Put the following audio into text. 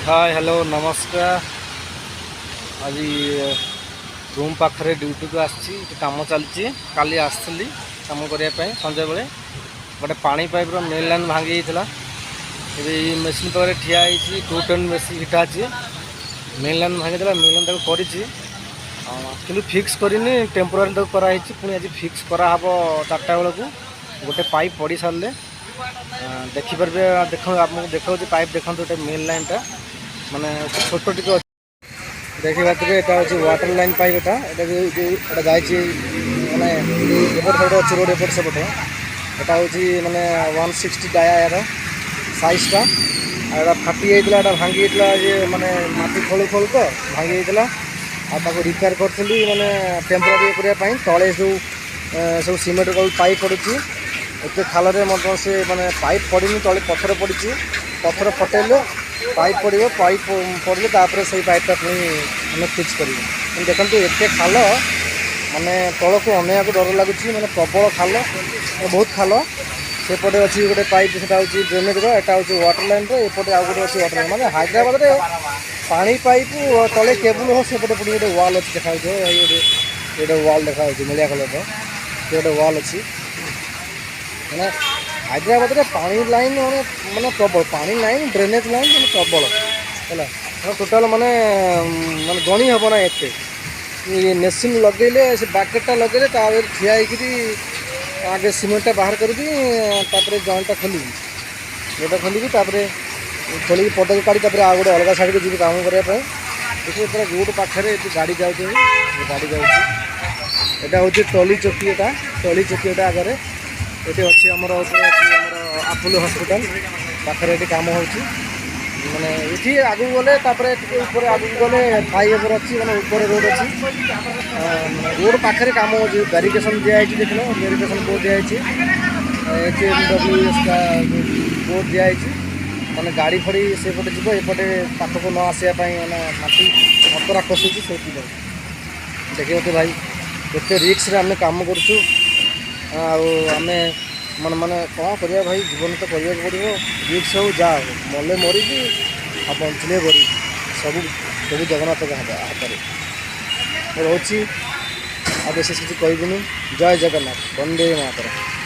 Hi hello नमस्कार। आज room पाखे ड्यूटी को आसी कम चलती काली आसती कम करने संजय बेले गोटे पानी पाइप मेन लाइन भांगी जाता मेसीन पाखे ठिया 2 टन मेसीन इटा अच्छी मेन लाइन भांगी मेन लाइन कर फिक्स करनी टेम्पोरारी कराई पुणी आज फिक्स कराब 4टा बेलू गोटे पाइप पड़ सारे देखिपारे देख आपको देखा पाइप देखो गोटे मेन लाइन टा माने छोट टी देखा यहाँ हूँ वाटर लाइन पाइप यहाँ जाइए माने एपट साइड अच्छे रोड एपट सेपटे यहाँ हूँ माने 160 डाया यार साइजटा यहाँ फाटी जाता भांगी जाता माने माटी खोलू खोलू तो भांगी जाता रिपेयर करी माने टेम्पोरारी करने तले सब सीमेंट पाइप पड़ी एत खाल से माने पाइप पड़नी तले पथर पड़ी पथर फटेले पाइप पड़ो पाइप पड़े तापर से पाइपटा पुणी फिक्स कर देखो एत खाल माने तल को अनेक डर लगुच माने प्रबल खाल बहुत खाल सेपटे अच्छी गोटे पाइप से हूँ ड्रेनेज यहाँ हूँ वाटर लाइन एपटे आउ गोटे अच्छी वाटर लाइन माने हैदराबाद में पानी पाइप तले केबुल हो सेपटे पुणी गोटे वाल अच्छी देखा ये वाल देखा मिलिया कलर गोटे वाल अच्छी मैंने हैदराबाद में पानी लाइन माने प्रबल पानी लाइन ड्रेनेज लाइन मैंने प्रबल है टोटाल माने माने गणी हम ना एत मेसीन लगेले से बाकेटा लगेले ठिया आगे सीमेंटा बाहर करके जॉइंटा खोली जोटा खोली खोलिक पटक काढ़ी आ गए अलग साइड को जी काम करने देखिए रोड पाखे गाड़ी जाऊँगी गाड़ी जाऊँगी हूँ टली चौकी टली चौकी आगे ये अच्छी आमर आपुल हस्पिटाल पाखे ये कम हो माने ये आगू गले ऊपर आगू गले फ्लाईओवर अच्छी माने ऊपर रोड अच्छी रोड पाखे कम हो बैरिकेशन दिखाई देख लो बैरिकेशन बोर्ड दिखाई HMWS का बोर्ड दिखाई माने गाड़ी फड़ी सेपटे जीव एपटे पाखक न आसापी मैंने माटी अतरा खसुची से देखिए भाई केते रिक्स आम कम करूँ आमे मन माने कौन करिया भाई जीवन तो करिया पड़ो रिक्स हो जा मले मरी आ बंचले मरी सब सब जगन्नाथ हाथ में रोची आ बेस किसी कहबी जय जगन्नाथ वंदे मातरम।